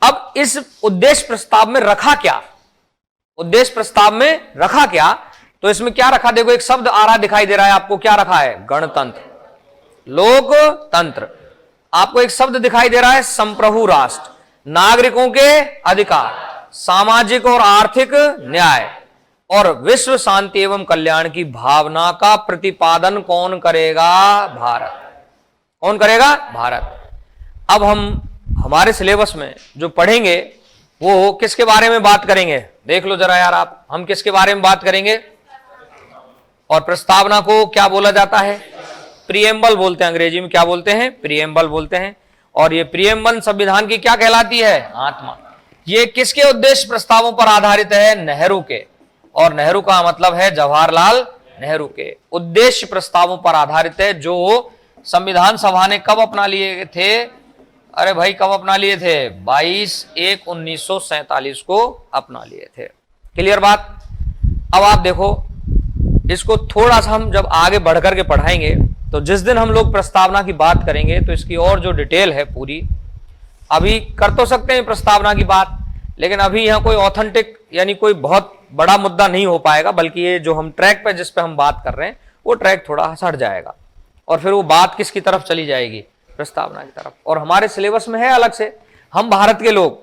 अब इस उद्देश्य प्रस्ताव में रखा क्या? उद्देश्य प्रस्ताव में रखा क्या? तो इसमें क्या रखा? देखो एक शब्द आ रहा दिखाई दे रहा है आपको, क्या रखा है? गणतंत्र, लोकतंत्र। आपको एक शब्द दिखाई दे रहा है संप्रभु राष्ट्र, नागरिकों के अधिकार, सामाजिक और आर्थिक न्याय और विश्व शांति एवं कल्याण की भावना का प्रतिपादन कौन करेगा? भारत। कौन करेगा? भारत। अब हम हमारे सिलेबस में जो पढ़ेंगे वो किसके बारे में बात करेंगे? देख लो जरा यार आप, हम किसके बारे में बात करेंगे? और प्रस्तावना को क्या बोला जाता है? प्रीएम्बल बोलते हैं, अंग्रेजी में क्या बोलते हैं? प्रीएम्बल बोलते हैं। और ये प्रीएम्बल संविधान की क्या कहलाती है? आत्मा। ये किसके उद्देश्य प्रस्तावों पर आधारित है? नेहरू के। और नेहरू का मतलब है जवाहरलाल नेहरू के उद्देश्य प्रस्तावों पर आधारित है, जो संविधान सभा ने कब अपना लिए थे? अरे भाई कब अपना लिए थे? 22/1/1947 को अपना लिए थे। क्लियर बात? अब आप देखो इसको थोड़ा सा हम जब आगे बढ़कर के पढ़ाएंगे, तो जिस दिन हम लोग प्रस्तावना की बात करेंगे तो इसकी और जो डिटेल है पूरी, अभी कर तो सकते हैं प्रस्तावना की बात, लेकिन अभी यहाँ कोई ऑथेंटिक यानी कोई बहुत बड़ा मुद्दा नहीं हो पाएगा, बल्कि ये जो हम ट्रैक पे जिस पे हम बात कर रहे हैं वो ट्रैक थोड़ा हट जाएगा और फिर वो बात किसकी तरफ चली जाएगी? प्रस्तावना की तरफ। और हमारे सिलेबस में है अलग से, हम भारत के लोग,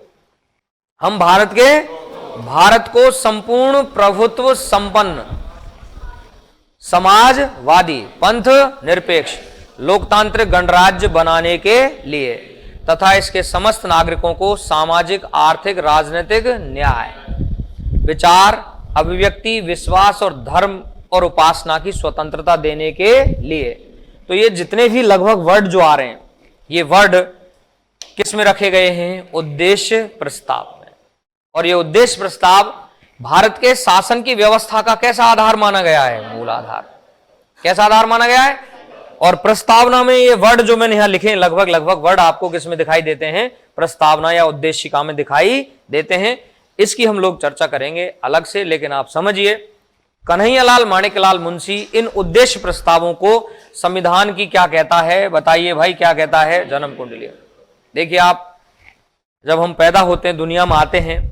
हम भारत को संपूर्ण प्रभुत्व संपन्न, समाजवादी, पंथ निरपेक्ष, लोकतांत्रिक गणराज्य बनाने के लिए तथा इसके समस्त नागरिकों को सामाजिक, आर्थिक, राजनीतिक न्याय, विचार, अभिव्यक्ति, विश्वास और धर्म और उपासना की स्वतंत्रता देने के लिए। तो ये जितने भी लगभग वर्ड जो आ रहे हैं, ये वर्ड किस में रखे गए हैं? उद्देश्य प्रस्ताव में। और ये उद्देश्य प्रस्ताव भारत के शासन की व्यवस्था का कैसा आधार माना गया है? मूल आधार। कैसा आधार माना गया है? और प्रस्तावना में ये वर्ड जो मैंने यहां लिखे, लगभग वर्ड आपको किसमें दिखाई देते हैं? प्रस्तावना या उद्देशिका में दिखाई देते हैं। इसकी हम लोग चर्चा करेंगे अलग से, लेकिन आप समझिए कन्हैयालाल माणिक्यलाल मुंशी इन उद्देश्य प्रस्तावों को संविधान की क्या कहता है? बताइए भाई, क्या कहता है? जन्म कुंडली। देखिए आप, जब हम पैदा होते हैं, दुनिया में आते हैं,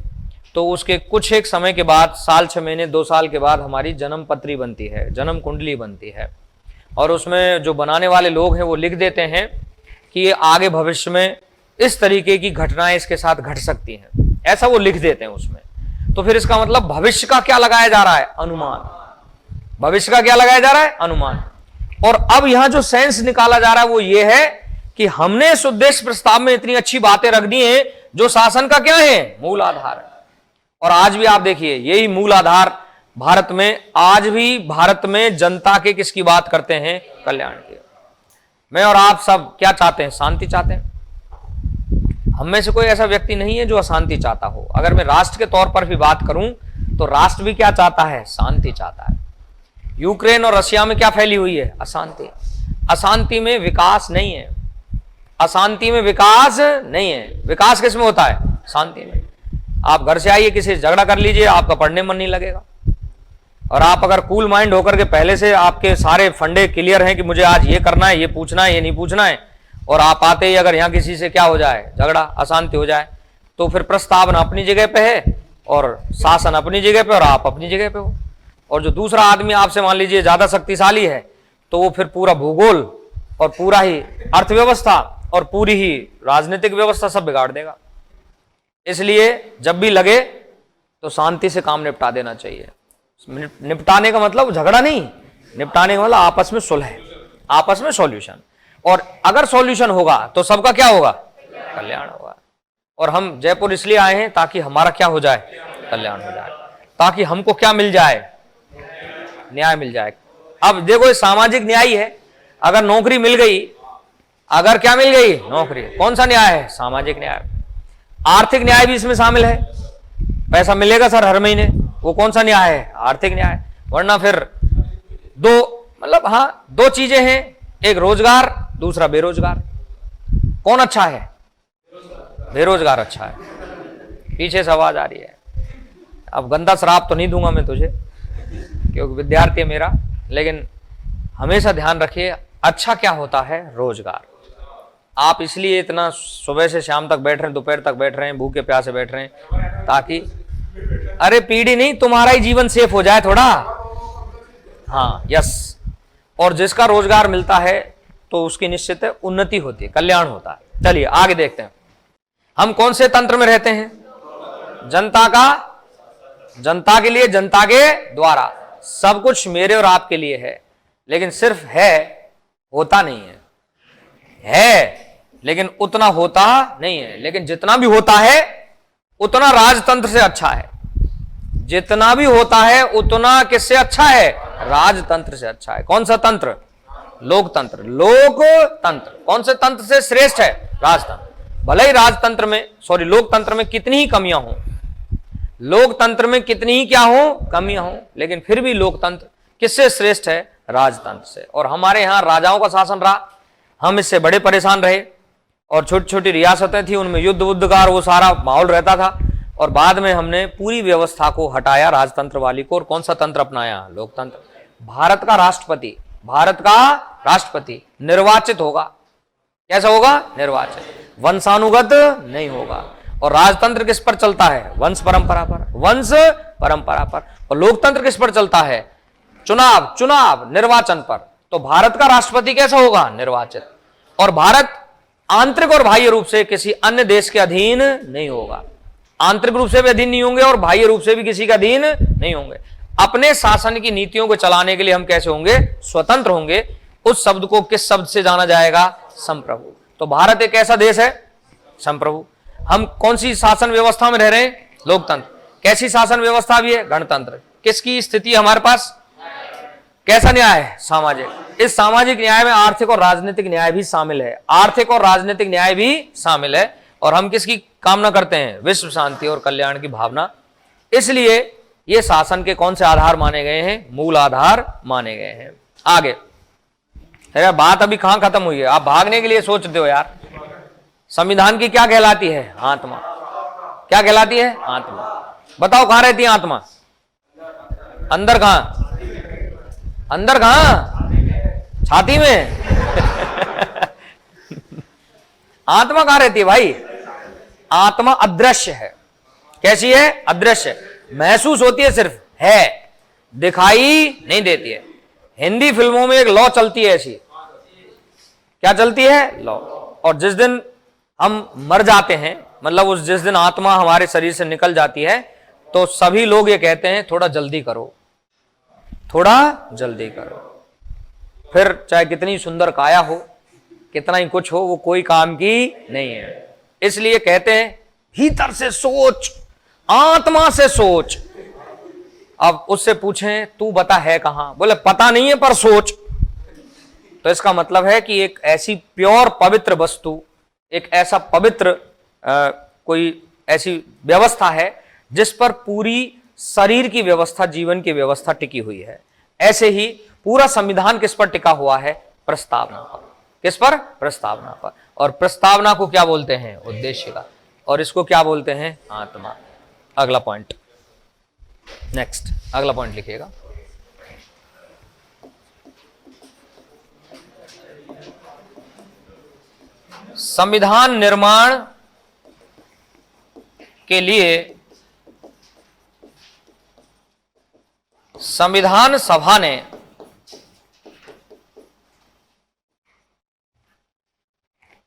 तो उसके कुछ एक समय के बाद, साल 6 महीने 2 साल के बाद हमारी जन्म पत्री बनती है, जन्म कुंडली बनती है। और उसमें जो बनाने वाले लोग हैं वो लिख देते हैं कि ये आगे भविष्य में इस तरीके की घटनाएं इसके साथ घट सकती हैं, ऐसा वो लिख देते हैं उसमें। तो फिर इसका मतलब भविष्य का क्या लगाया जा रहा है? अनुमान। भविष्य का क्या लगाया जा रहा है? अनुमान। और अब यहां जो सेंस निकाला जा रहा है वो ये है कि हमने इस उद्देश्य प्रस्ताव में इतनी अच्छी बातें रख दी हैं जो शासन का क्या है? मूल आधार है। और आज भी आप देखिए यही मूल आधार भारत में, आज भी भारत में जनता के किसकी बात करते हैं? कल्याण की। मैं और आप सब क्या चाहते हैं? शांति चाहते हैं। हम में से कोई ऐसा व्यक्ति नहीं है जो अशांति चाहता हो। अगर मैं राष्ट्र के तौर पर भी बात करूं तो राष्ट्र भी क्या चाहता है? शांति चाहता है। यूक्रेन और रशिया में क्या फैली हुई है? अशांति। अशांति में विकास नहीं है, अशांति में विकास नहीं है। विकास किसमें होता है? शांति में। आप घर से आइए, किसी से झगड़ा कर लीजिए, आपका पढ़ने मन नहीं लगेगा। और आप अगर कूल माइंड होकर के पहले से आपके सारे फंडे क्लियर हैं कि मुझे आज ये करना है, ये पूछना है, ये नहीं पूछना है, और आप आते ही अगर यहाँ किसी से क्या हो जाए? झगड़ा, अशांति हो जाए, तो फिर प्रस्तावना अपनी जगह पे है और शासन अपनी जगह पे और आप अपनी जगह पे हो। और जो दूसरा आदमी आपसे मान लीजिए ज्यादा शक्तिशाली है, तो वो फिर पूरा भूगोल और पूरा ही अर्थव्यवस्था और पूरी ही राजनीतिक व्यवस्था सब बिगाड़ देगा। इसलिए जब भी लगे तो शांति से काम निपटा देना चाहिए। निपटाने का मतलब झगड़ा नहीं, निपटाने का मतलब आपस में सुलह, आपस में सॉल्यूशन। और अगर सॉल्यूशन होगा तो सबका क्या होगा? कल्याण होगा। और हम जयपुर इसलिए आए हैं ताकि हमारा क्या हो जाए? कल्याण हो जाए, ताकि हमको क्या मिल जाए? न्याय मिल जाए। अब देखो ये सामाजिक न्याय है, अगर नौकरी मिल गई, अगर क्या मिल गई, नौकरी, कौन सा न्याय है, सामाजिक न्याय। आर्थिक न्याय भी इसमें शामिल है, पैसा मिलेगा सर हर महीने, वो कौन सा न्याय है, आर्थिक न्याय। वरना फिर दो, मतलब हाँ दो चीजें हैं, एक रोजगार, दूसरा बेरोजगार। कौन अच्छा है, बेरोजगार अच्छा है। पीछे से आवाज आ रही है। अब गंदा शराब तो नहीं दूंगा मैं तुझे, क्योंकि विद्यार्थी है मेरा, लेकिन हमेशा ध्यान रखिए अच्छा क्या होता है, रोजगार। आप इसलिए इतना सुबह से शाम तक बैठ रहे हैं, दोपहर तक बैठ रहे हैं, भूखे प्यासे बैठ रहे हैं, ताकि अरे पीढ़ी नहीं, तुम्हारा ही जीवन सेफ हो जाए थोड़ा। हाँ यस, और जिसका रोजगार मिलता है तो उसकी निश्चित है उन्नति होती है, कल्याण होता है। चलिए आगे देखते हैं, हम कौन से तंत्र में रहते हैं, जनता का, जनता के लिए, जनता के द्वारा, सब कुछ मेरे और आपके लिए है, लेकिन सिर्फ है, होता नहीं है लेकिन उतना होता नहीं है। लेकिन जितना भी होता है उतना राजतंत्र से अच्छा है, जितना भी होता है उतना किससे अच्छा है, राजतंत्र से अच्छा है। कौन सा तंत्र, लोकतंत्र। लोकतंत्र कौन से तंत्र से श्रेष्ठ है, राजतंत्र। भले ही राजतंत्र में, सॉरी लोकतंत्र में कितनी ही कमियां हो, लोकतंत्र में कितनी ही क्या हो, कमियां हो, लेकिन फिर भी लोकतंत्र किससे श्रेष्ठ है, राजतंत्र से। और हमारे यहां राजाओं का शासन रहा, हम इससे बड़े परेशान रहे, और छोटी छोटी रियासतें थी, उनमें युद्ध बुद्ध का वो सारा माहौल रहता था, और बाद में हमने पूरी व्यवस्था को हटाया राजतंत्र वाली को, और कौन सा तंत्र अपनाया, लोकतंत्र। भारत का राष्ट्रपति, भारत का राष्ट्रपति निर्वाचित होगा, कैसा होगा, निर्वाचित, वंशानुगत नहीं होगा। और राजतंत्र किस पर चलता है, वंश परंपरा पर, वंश परंपरा पर। और लोकतंत्र किस पर चलता है, चुनाव, चुनाव, निर्वाचन पर। तो भारत का राष्ट्रपति कैसा होगा, निर्वाचित। और भारत आंतरिक और बाह्य रूप से किसी अन्य देश के अधीन नहीं होगा, आंतरिक रूप से भी अधीन नहीं होंगे और बाह्य रूप से भी किसी के अधीन नहीं होंगे। अपने शासन की नीतियों को चलाने के लिए हम कैसे होंगे, स्वतंत्र होंगे। उस शब्द को किस शब्द से जाना जाएगा, संप्रभु। तो भारत एक ऐसा देश है, संप्रभु। हम कौन सी शासन व्यवस्था में रह रहे हैं, लोकतंत्र। कैसी शासन व्यवस्था भी है, गणतंत्र। किसकी स्थिति हमारे पास, कैसा न्याय है, सामाजिक। इस सामाजिक न्याय में आर्थिक और राजनीतिक न्याय भी शामिल है, आर्थिक और राजनीतिक न्याय भी शामिल है। और हम किसकी कामना करते हैं, विश्व शांति और कल्याण की भावना। इसलिए ये शासन के कौन से आधार माने गए हैं, मूल आधार माने गए हैं। आगे यार बात अभी कहां खत्म हुई है, आप भागने के लिए सोचते हो यार। संविधान की क्या कहलाती है, आत्मा। क्या कहलाती है, आत्मा। बताओ कहां रहती है आत्मा, अंदर कहां, अंदर कहां, छाती में आत्मा कहां रहती है भाई, आत्मा अदृश्य है। कैसी है, अदृश्य, महसूस होती है सिर्फ, है, दिखाई नहीं देती है। हिंदी फिल्मों में एक लॉ चलती है ऐसी, क्या चलती है, लॉ। और जिस दिन हम मर जाते हैं, मतलब उस जिस दिन आत्मा हमारे शरीर से निकल जाती है, तो सभी लोग ये कहते हैं थोड़ा जल्दी करो, थोड़ा जल्दी करो। फिर चाहे कितनी सुंदर काया हो, कितना ही कुछ हो, वो कोई काम की नहीं है। इसलिए कहते हैं भीतर से सोच, आत्मा से सोच। अब उससे पूछें तू बता है कहां, बोले पता नहीं है पर सोच। तो इसका मतलब है कि एक ऐसी प्योर पवित्र वस्तु, एक ऐसा पवित्र कोई ऐसी व्यवस्था है जिस पर पूरी शरीर की व्यवस्था, जीवन की व्यवस्था टिकी हुई है। ऐसे ही पूरा संविधान किस पर टिका हुआ है, प्रस्तावना पर। किस पर, प्रस्तावना पर। और प्रस्तावना को क्या बोलते हैं, उद्देश्य का। और इसको क्या बोलते हैं, आत्मा। अगला पॉइंट, नेक्स्ट अगला पॉइंट लिखिएगा। संविधान निर्माण के लिए संविधान सभा ने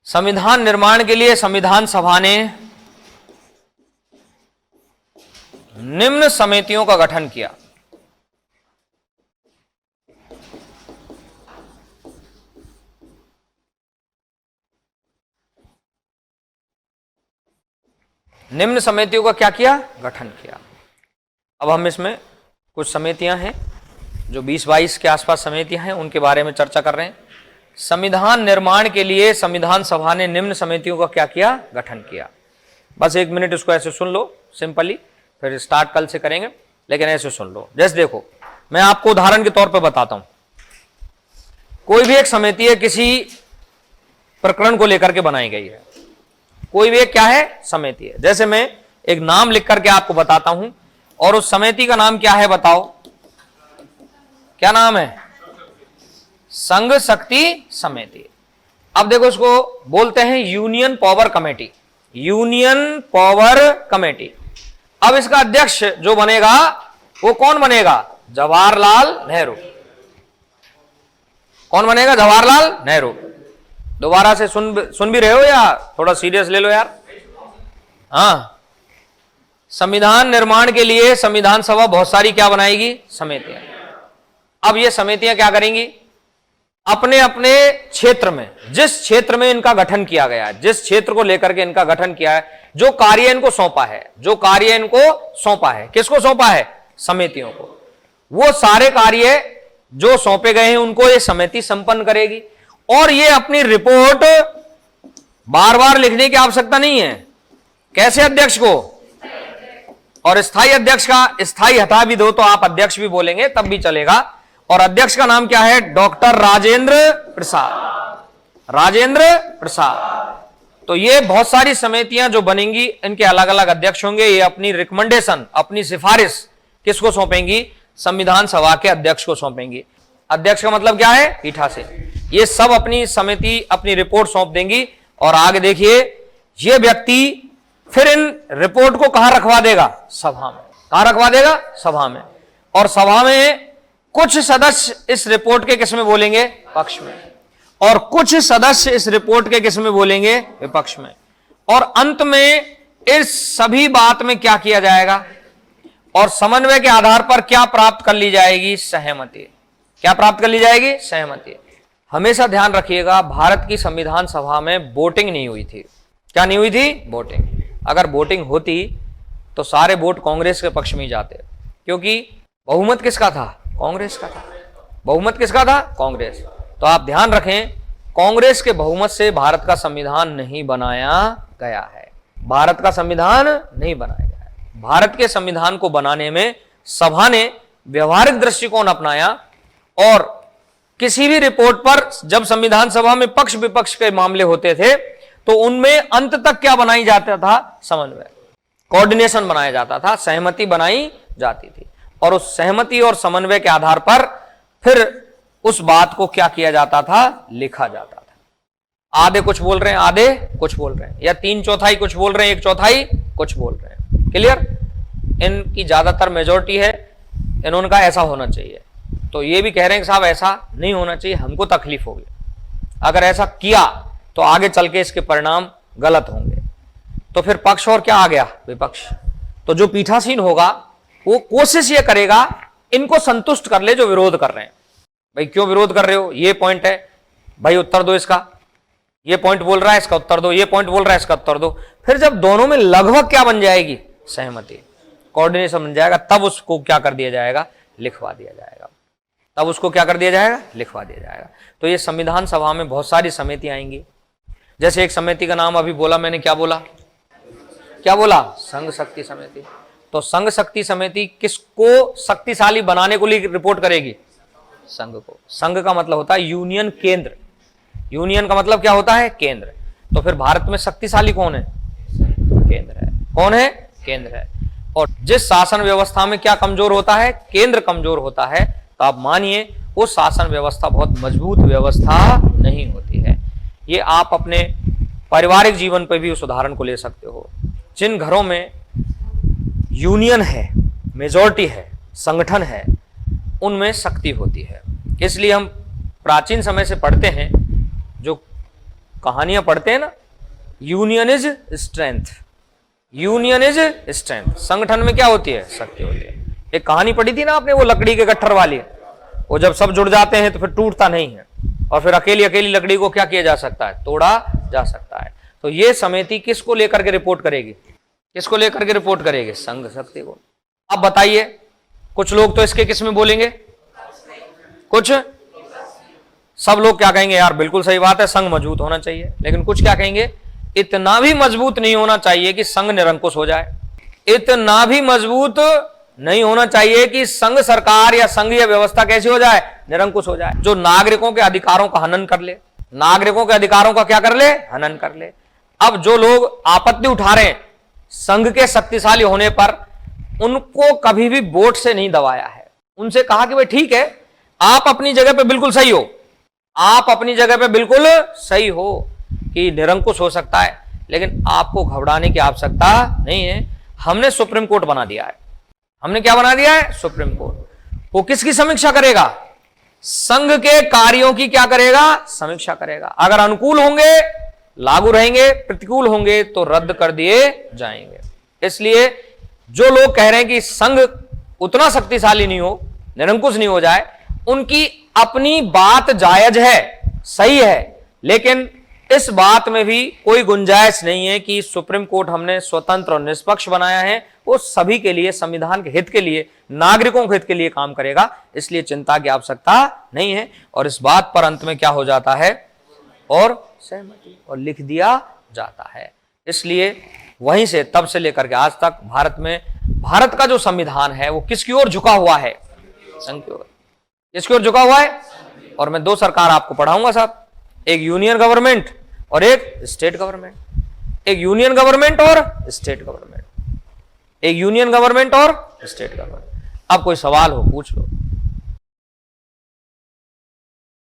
संविधान निर्माण के लिए संविधान सभा ने निम्न समितियों का गठन किया। निम्न समितियों का क्या किया, गठन किया। अब हम इसमें कुछ समितियां हैं जो 20-22 के आसपास समितियां हैं उनके बारे में चर्चा कर रहे हैं। संविधान निर्माण के लिए संविधान सभा ने निम्न समितियों का क्या किया, गठन किया। बस 1 मिनट इसको ऐसे सुन लो सिंपली, फिर स्टार्ट कल से करेंगे, लेकिन ऐसे सुन लो। जैसे देखो, मैं आपको उदाहरण के तौर पे बताता हूं। कोई भी एक समिति है, किसी प्रकरण को लेकर के बनाई गई है। कोई भी एक क्या है, समिति है। जैसे मैं एक नाम लिख करके आपको बताता हूं और उस समिति का नाम क्या है, बताओ क्या नाम है, संघ शक्ति समिति। अब देखो, इसको बोलते हैं union power committee, union power committee. अब इसका अध्यक्ष जो बनेगा वो कौन बनेगा, जवाहरलाल नेहरू। कौन बनेगा, जवाहरलाल नेहरू। दोबारा से सुन भी रहे हो या थोड़ा सीरियस ले लो यार। हाँ, संविधान निर्माण के लिए संविधान सभा बहुत सारी क्या बनाएगी, समितियां। अब ये समितियां क्या करेंगी, अपने अपने क्षेत्र में, जिस क्षेत्र में इनका गठन किया गया है, जिस क्षेत्र को लेकर के इनका गठन किया है, जो कार्य इनको सौंपा है, जो कार्य इनको सौंपा है, किसको सौंपा है, समितियों को, वो सारे कार्य जो सौंपे गए हैं उनको ये समिति संपन्न करेगी। और ये अपनी रिपोर्ट बार बार लिखने की आवश्यकता नहीं है। कैसे, अध्यक्ष को, और स्थायी अध्यक्ष का, स्थायी हटा भी दो तो आप अध्यक्ष भी बोलेंगे तब भी चलेगा। और अध्यक्ष का नाम क्या है, डॉक्टर राजेंद्र प्रसाद, राजेंद्र प्रसाद। तो ये बहुत सारी समितियां जो बनेंगी, इनके अलग अलग अध्यक्ष होंगे। ये अपनी रिकमेंडेशन, अपनी सिफारिश किसको सौंपेंगी, संविधान सभा के अध्यक्ष को सौंपेंगी। अध्यक्ष का मतलब क्या है, पीठासीन। ये सब अपनी समिति, अपनी रिपोर्ट सौंप देंगी। और आगे देखिए, ये व्यक्ति फिर इन रिपोर्ट को कहां रखवा देगा, सभा में। कहां रखवा देगा, सभा में। और सभा में कुछ सदस्य इस रिपोर्ट के किस में बोलेंगे, पक्ष में, और कुछ सदस्य इस रिपोर्ट के किस में बोलेंगे, विपक्ष में। और अंत में इस सभी बात में क्या किया जाएगा, और समन्वय के आधार पर क्या प्राप्त कर ली जाएगी, सहमति। क्या प्राप्त कर ली जाएगी, सहमति। हमेशा ध्यान रखिएगा, भारत की संविधान सभा में वोटिंग नहीं हुई थी। क्या नहीं हुई थी, वोटिंग। अगर वोटिंग होती तो सारे वोट कांग्रेस के पक्ष में ही जाते, क्योंकि बहुमत किसका था, कांग्रेस का था। बहुमत किसका था, कांग्रेस। तो आप ध्यान रखें, कांग्रेस के बहुमत से भारत का संविधान नहीं बनाया गया है। भारत का संविधान नहीं बनाया गया है। भारत के संविधान को बनाने में सभा ने व्यवहारिक दृष्टिकोण अपनाया, और किसी भी रिपोर्ट पर जब संविधान सभा में पक्ष विपक्ष के मामले होते थे तो उनमें अंत तक क्या बनाई जाता था, समन्वय, कोऑर्डिनेशन बनाया जाता था, सहमति बनाई जाती थी। और उस सहमति और समन्वय के आधार पर फिर उस बात को क्या किया जाता था, लिखा जाता था। आधे कुछ बोल रहे हैं, आधे कुछ बोल रहे हैं, या 3/4 कुछ बोल रहे हैं, 1/4 कुछ बोल रहे हैं। क्लियर। इनकी ज्यादातर मेजोरिटी है, इन्होंने कहा ऐसा होना चाहिए, तो ये भी कह रहे हैं कि साहब ऐसा नहीं होना चाहिए, हमको तकलीफ होगी। अगर ऐसा किया तो आगे चल के इसके परिणाम गलत होंगे। तो फिर पक्ष और क्या आ गया, विपक्ष। तो जो पीठासीन होगा वो कोशिश ये करेगा इनको संतुष्ट कर ले जो विरोध कर रहे हैं। भाई क्यों विरोध कर रहे हो, ये पॉइंट है, भाई उत्तर दो इसका। ये पॉइंट बोल रहा है, इसका उत्तर दो। ये पॉइंट बोल रहा है, इसका उत्तर दो। फिर जब दोनों में लगभग क्या बन जाएगी, सहमति, कोऑर्डिनेशन बन जाएगा, तब उसको क्या कर दिया जाएगा, लिखवा दिया जाएगा। तब उसको क्या कर दिया जाएगा, लिखवा दिया जाएगा। तो ये संविधान सभा में बहुत सारी समितियां आएंगी। जैसे एक समिति का नाम अभी बोला मैंने, क्या बोला, क्या बोला, संघ शक्ति समिति। तो संघ शक्ति समिति किसको शक्तिशाली बनाने को लिए रिपोर्ट करेगी, संघ को। संघ का मतलब होता है यूनियन, केंद्र। यूनियन का मतलब क्या होता है, केंद्र। तो फिर भारत में शक्तिशाली कौन है, केंद्र है। कौन है, केंद्र है। और जिस शासन व्यवस्था में क्या कमजोर होता है, केंद्र कमजोर होता है, तो आप मानिए वो शासन व्यवस्था बहुत मजबूत व्यवस्था नहीं होती है। ये आप अपने पारिवारिक जीवन पर भी उस उदाहरण को ले सकते हो। जिन घरों में यूनियन है, मेजॉरिटी है, संगठन है, उनमें शक्ति होती है। इसलिए हम प्राचीन समय से पढ़ते हैं, जो कहानियां पढ़ते हैं ना, union is strength, union is strength. संगठन में क्या होती है, शक्ति होती है। एक कहानी पढ़ी थी ना आपने, वो लकड़ी के गट्ठर वाली। वो जब सब जुड़ जाते हैं तो फिर टूटता नहीं है, और फिर अकेली अकेली लकड़ी को क्या किया जा सकता है, तोड़ा जा सकता है। तो ये समिति किसको लेकर के रिपोर्ट करेगी, किसको लेकर के रिपोर्ट करेगी, संघ शक्ति को। अब बताइए, कुछ लोग तो इसके किस में बोलेंगे, कुछ सब लोग क्या कहेंगे, यार बिल्कुल सही बात है, संघ मजबूत होना चाहिए। लेकिन कुछ क्या कहेंगे, इतना भी मजबूत नहीं होना चाहिए कि संघ निरंकुश हो जाए, इतना भी मजबूत नहीं होना चाहिए कि संघ सरकार या संघीय व्यवस्था कैसी हो जाए, निरंकुश हो जाए, जो नागरिकों के अधिकारों का हनन कर ले, नागरिकों के अधिकारों का क्या कर ले, हनन कर ले। अब जो लोग आपत्ति उठा रहे हैं संघ के शक्तिशाली होने पर, उनको कभी भी वोट से नहीं दबाया है। उनसे कहा कि भाई ठीक है, आप अपनी जगह पे बिल्कुल सही हो, आप अपनी जगह पे बिल्कुल सही हो कि निरंकुश हो सकता है, लेकिन आपको घबराने की आवश्यकता नहीं है। हमने सुप्रीम कोर्ट बना दिया है। हमने क्या बना दिया है, सुप्रीम कोर्ट। वो किसकी समीक्षा करेगा, संघ के कार्यों की क्या करेगा, समीक्षा करेगा। अगर अनुकूल होंगे लागू रहेंगे, प्रतिकूल होंगे तो रद्द कर दिए जाएंगे। इसलिए जो लोग कह रहे हैं कि संघ उतना शक्तिशाली नहीं हो, निरंकुश नहीं हो जाए, उनकी अपनी बात जायज है, सही है, लेकिन इस बात में भी कोई गुंजाइश नहीं है कि सुप्रीम कोर्ट हमने स्वतंत्र और निष्पक्ष बनाया है, वो सभी के लिए, संविधान के हित के लिए, नागरिकों के हित के लिए काम करेगा। इसलिए चिंता की आवश्यकता नहीं है। और इस बात पर अंत में क्या हो जाता है, और सहमति, और लिख दिया जाता है। इसलिए वहीं से, तब से लेकर के आज तक भारत में, भारत का जो संविधान है वो किसकी ओर झुका हुआ है, संघ की ओर। किसकी ओर झुका हुआ है, और मैं दो सरकार आपको पढ़ाऊंगा साहब, एक यूनियन गवर्नमेंट और एक स्टेट गवर्नमेंट, एक यूनियन गवर्नमेंट और स्टेट गवर्नमेंट, एक यूनियन गवर्नमेंट और स्टेट गवर्नमेंट। अब कोई सवाल हो पूछ लो।